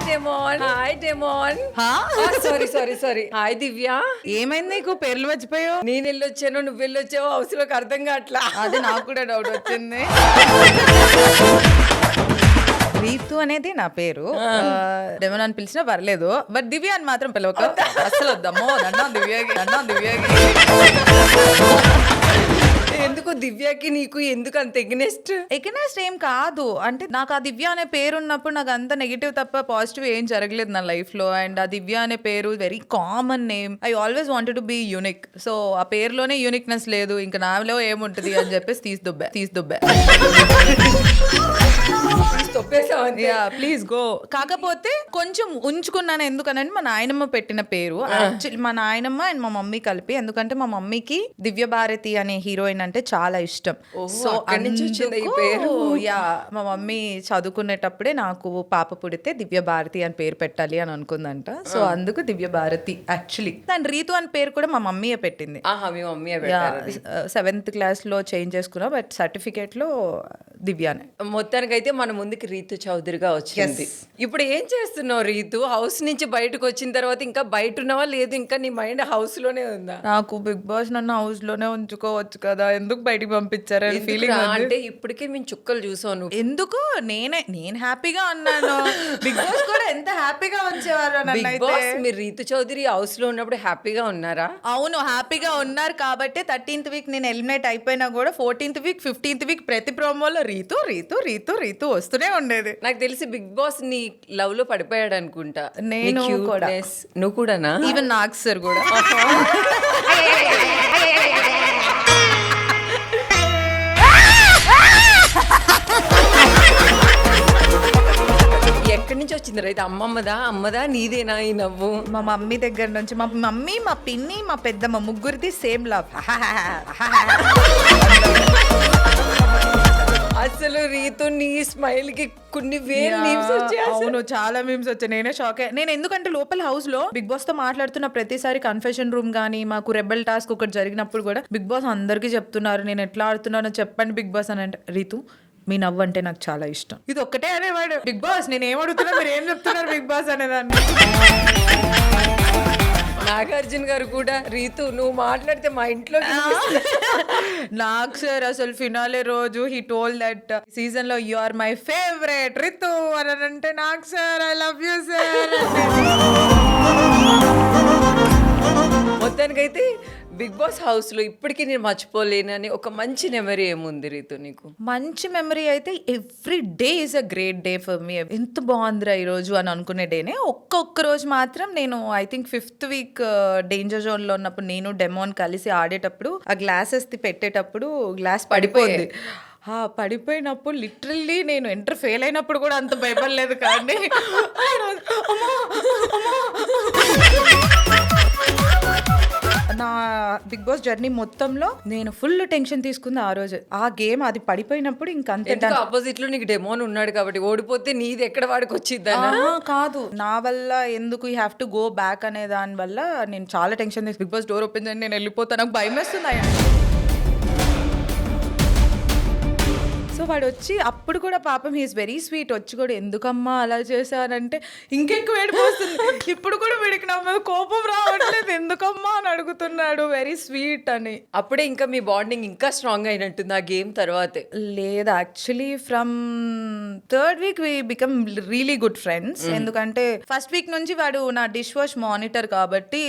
Demon. Sorry hi దివ్య. ఏమైంది నీకు పేర్లు మర్చిపోయావు? నేను వెళ్ళొచ్చాను, నువ్వు వెళ్ళొచ్చావు, హౌస్ లోకి అర్థం కావట్లా. అది నాకు కూడా డౌట్ వచ్చింది. రీతు అనేది నా పేరు. డెమోన్ అని పిలిచినా పర్లేదు, బట్ దివ్య అని మాత్రం పిలవక. అసలు వద్దమ్మో, దండం దివ్యకి. ఎందుకు దివ్యకి నీకు ఎందుకు అంత ఎగ్నెస్ట్ ఏం కాదు, అంటే నాకు ఆ దివ్య అనే పేరు ఉన్నప్పుడు నాకు అంత నెగిటివ్ తప్ప పాజిటివ్ ఏం జరగలేదు నా లైఫ్ లో. అండ్ ఆ దివ్య అనే పేరు very common name. I always wanted to be unique. So ఆ పేరులోనే యూనిక్నెస్ లేదు, ఇంకా నాలో ఏముంటది అని చెప్పేసి తీసి ప్లీజ్ గో. కాకపోతే కొంచెం ఉంచుకున్నాను, ఎందుకనంటే మా నాయనమ్మ పెట్టిన పేరు. యాక్చువల్లీ మా నాయనమ్మ అండ్ మా మమ్మీ కలిపి, ఎందుకంటే మా మమ్మీకి దివ్య భారతి అనే హీరోయిన్ అంటే చాలా ఇష్టం. సో మా మమ్మీ చదువుకునేటప్పుడే నాకు పాప పుడితే దివ్య భారతి అని పేరు పెట్టాలి అని అనుకుందంట. సో అందుకు దివ్య భారతి. యాక్చువల్లీ దాని రీతు అని పేరు కూడా మా మమ్మీయే పెట్టింది. 7th క్లాస్ లో చేంజ్ చేసుకున్నా, బట్ సర్టిఫికేట్ లో దివ్యానే. మొత్తానికైతే మన ముందుకి రీతు చౌదరిగా వచ్చింది. ఇప్పుడు ఏం చేస్తున్నావు రీతు? హౌస్ నుంచి బయటకు వచ్చిన తర్వాత ఇంకా బయట ఉన్నావా లేదు, ఇంకా నీ మైండ్ హౌస్ లోనే ఉందా? నాకు బిగ్ బాస్ నన్ను హౌస్ లోనే ఉంచుకోవచ్చు కదా, ఎందుకు బయటికి పంపించారు అని ఫీలింగ్. అంటే ఇప్పటికే మేము చుక్కలు చూసాను. ఎందుకు నేను హ్యాపీగా ఉన్నాను, బిగ్ బాస్ కూడా ఎంత హ్యాపీగా ఉంచేవారు. మీరు రీతు చౌదరి హౌస్ లో ఉన్నప్పుడు హ్యాపీగా ఉన్నారా? అవును, హ్యాపీగా ఉన్నారు. కాబట్టి 13th వీక్ నేను ఎలిమినేట్ అయిపోయినా కూడా 14th వీక్ 15th వీక్ ప్రతి ప్రోమోలో రీతు రీతు రీతు రీతు వస్తూనే ఉండేది. నాకు తెలిసి బిగ్ బాస్ నీ లవ్ లో పడిపోయాడు అనుకుంటా. నేను కూడా. నువ్వు కూడానా? ఈవెన్ నాగ్ సార్ కూడా. ఎక్కడి నుంచి వచ్చింది రైతు? అమ్మదా నీదేనా ఈ నవ్వు? మా మమ్మీ దగ్గర నుంచి. మా మమ్మీ, మా పిన్ని, మా పెద్దమ్మ ముగ్గురిది సేమ్ లవ్. అసలు రీతు నీ స్మైల్ కి కొన్ని వేలు మీమ్స్ వచ్చాయి. అవును, చాలా మీమ్స్ వచ్చాయి. నేనే షాక్. నేను ఎందుకంటే లోపల హౌస్ లో బిగ్ బాస్ తో మాట్లాడుతున్న ప్రతిసారి కన్ఫెషన్ రూమ్ గానీ, మాకు రెబల్ టాస్క్ ఒకటి జరిగినప్పుడు కూడా బిగ్ బాస్ అందరికీ చెప్తున్నారు నేను ఎట్లా ఆడుతున్నానో చెప్పండి బిగ్ బాస్ అని. అంటే రీతు మీ నవ్వు అంటే నాకు చాలా ఇష్టం, ఇది ఒక్కటే అనేవాడు బిగ్ బాస్. నేను ఏం అడుగుతున్నా మీరు ఏం చెప్తున్నారు బిగ్ బాస్ అనేదాన్ని. నాగార్జున గారు కూడా రీతు నువ్వు మాట్లాడితే మా ఇంట్లో నాకు సార్ అసలు ఫినాలే రోజు హీ టోల్డ్ దట్ సీజన్ లో you are my favourite Ritu అని అంటే, నాకు sir I love you sir. మొత్తానికైతే బిగ్ బాస్ హౌస్ లో ఇప్పటికీ నేను మర్చిపోలేనని ఒక మంచి మెమరీ ఏముంది రీతు నీకు? మంచి మెమరీ అయితే every day is a great day for me. ఎంత బాగుందిరా ఈ రోజు అని అనుకునే డేనే. ఒక్క రోజు మాత్రం నేను I think 5th week danger zone లో ఉన్నప్పుడు నేను డెమోన్ కలిసి ఆడేటప్పుడు ఆ గ్లాసెస్ పెట్టేటప్పుడు గ్లాస్ పడిపోయింది. పడిపోయినప్పుడు లిటరల్లీ నేను ఎంటర్ ఫెయిల్ అయినప్పుడు కూడా అంత భయపడలేదు. కానీ నా బిగ్ బాస్ జర్నీ మొత్తంలో నేను ఫుల్ టెన్షన్ తీసుకుంది ఆ రోజు. ఆ గేమ్ అది పడిపోయినప్పుడు ఇంకంతే. ఆపోజిట్ లో నీకు డెమోన్ ఉన్నాడు కాబట్టి ఓడిపోతే నీది ఎక్కడ వాడికి వచ్చిద్దా? కాదు, నా వల్ల ఎందుకు you have to go back అనే దాని వల్ల నేను చాలా టెన్షన్ తీసి బిగ్ బాస్ డోర్ ఓపెన్ చేయండి నేను వెళ్ళిపోతాను, నాకు భయం వేస్తుంది. సో వాడు వచ్చి అప్పుడు కూడా పాపం హీస్ వెరీ స్వీట్, వచ్చి కూడా ఎందుకమ్మా అలా చేశారంటే ఇంకెక్కువ ఏడిపోతుంది. ఇప్పుడు కూడా వీడికి నా మీద కోపం రావట్లేదు, ఎందుకమ్మా అని అడుగుతున్నాడు, వెరీ స్వీట్ అని. అప్పుడే ఇంకా మీ బాండింగ్ ఇంకా స్ట్రాంగ్ అయినట్టుంది ఆ గేమ్ తర్వాతే? లేదు, actually from 3rd week we become really good friends. ఎందుకంటే 1st వీక్ నుంచి వాడు నా డిష్ వాష్ మానిటర్ కాబట్టి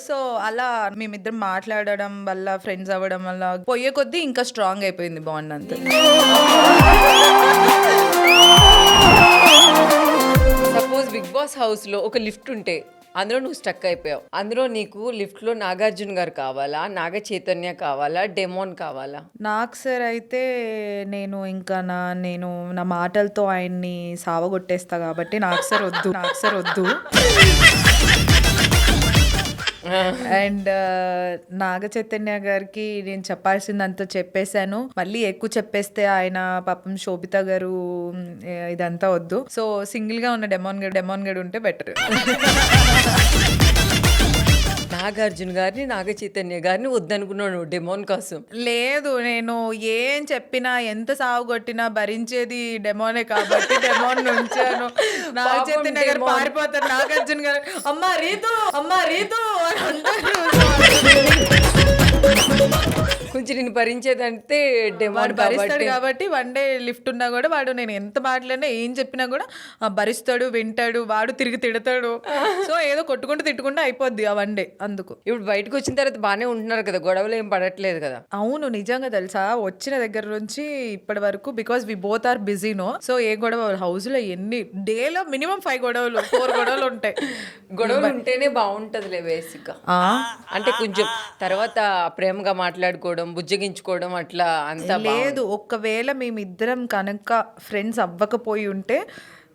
సో అలా మేమిద్దరం మాట్లాడడం వల్ల ఫ్రెండ్స్ అవ్వడం వల్ల పోయే కొద్దీ ఇంకా స్ట్రాంగ్ అయిపోయింది bond. Suppose Bigg Boss house లో ఒక లిఫ్ట్ ఉంటే అందులో నువ్వు స్టక్ అయిపోయావు, అందులో నీకు లిఫ్ట్ లో నాగార్జున గారు కావాలా, నాగ చైతన్య కావాలా, డెమోన్ కావాలా? నాకు సార్ అయితే నేను నా మాటలతో ఆయన్ని సావగొట్టేస్తా కాబట్టి నాకు సార్ వద్దు. అండ్ నాగ చైతన్య గారికి నేను చెప్పాల్సిందంతా చెప్పేశాను, మళ్ళీ ఎక్కువ చెప్పేస్తే ఆయన పాపం శోభిత గారు ఇదంతా వద్దు. సో సింగిల్ గా ఉన్న డెమోన్ గడు ఉంటే బెటర్. నాగార్జున గారిని నాగ చైతన్య గారిని వద్దనుకున్నాను డెమోన్ కోసం. లేదు, నేను ఏం చెప్పినా ఎంత సాగు కొట్టినా భరించేది డెమోనే కాబట్టి డెమోన్ ఉంచాను. నాగ పాపం చైతన్య గారు డెమోన్. పారిపోతారు, నాగార్జున గారు అమ్మా రీతు అని అంటారు. కొంచెం నేను భరించేదంటే డెమోన్ వాడు భరిస్తాడు కాబట్టి కాబట్టి వన్ డే లిఫ్ట్ ఉన్నా కూడా వాడు నేను ఎంత మాట్లాడినా ఏం చెప్పినా కూడా భరిస్తాడు, వింటాడు, వాడు తిరిగి తిడతాడు. సో ఏదో కొట్టుకుంటూ తిట్టుకుంటూ అయిపోద్ది ఆ వన్ డే. అందుకు ఇప్పుడు బయటకు వచ్చిన తర్వాత బాగానే ఉంటున్నారు కదా, గొడవలు ఏం పడట్లేదు కదా. అవును, నిజంగా తెలుసా, వచ్చిన దగ్గర నుంచి ఇప్పటి వరకు because we both are busy no, so ఏ గొడవ హౌస్ లో ఎన్ని డేలో మినిమం 5 గొడవలు 4 గొడవలు ఉంటాయి. గొడవలు ఉంటేనే బాగుంటదిలే బేసిక్ గా. అంటే కొంచెం తర్వాత ప్రేమగా మాట్లాడుకోవడం, బుజ్జగించుకోవడం అట్లా అంతా లేదు, ఒక్కవేళ మేమిద్దరం కనుక ఫ్రెండ్స్ అవ్వకపోయి ఉంటే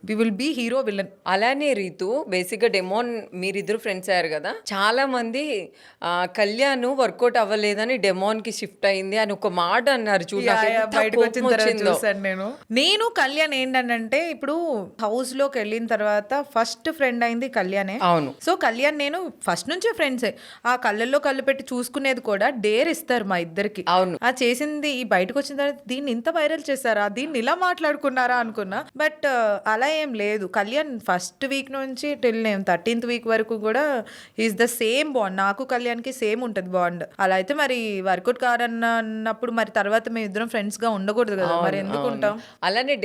we will be hero villain. అలానే రీతు బేసిక్గా డెమోన్ మీరిద్దరు ఫ్రెండ్స్ అయ్యారు కదా, చాలా మంది కళ్యాణ్ వర్కౌట్ అవ్వలేదని డెమోన్ కి షిఫ్ట్ అయింది అని ఒక మాట అన్నారు. బయటకు వచ్చిన తర్వాత చూసాను నేను కళ్యాణ్ ఏంటంటే ఇప్పుడు హౌస్ లోకి వెళ్ళిన తర్వాత ఫస్ట్ ఫ్రెండ్ అయింది కళ్యాణే. అవును. సో కళ్యాణ్ నేను ఫస్ట్ నుంచే ఫ్రెండ్సే. ఆ కళ్ళల్లో కళ్ళు పెట్టి చూసుకునేది కూడా డేర్ ఇస్తారు మా ఇద్దరికి. అవును. ఆ చేసింది ఈ బయటకు వచ్చిన తర్వాత దీన్ని ఇంత వైరల్ చేశారా, దీన్ని ఇలా మాట్లాడుకున్నారా అనుకున్నా. బట్ అలా ఏం లేదు. కళ్యాణ్ ఫస్ట్ వీక్ నుంచి టిల్ 13th వీక్ వరకు కూడా ఈజ్ ద సేమ్ బాండ్. నాకు కళ్యాణ్కి సేమ్ ఉంటుంది బాండ్. అలా అయితే మరి వర్కౌట్ కాదన్నప్పుడు మరి తర్వాత మేము ఇద్దరం ఫ్రెండ్స్ గా ఉండకూడదు కదా, మరి ఎందుకు ఉంటాం. అలానే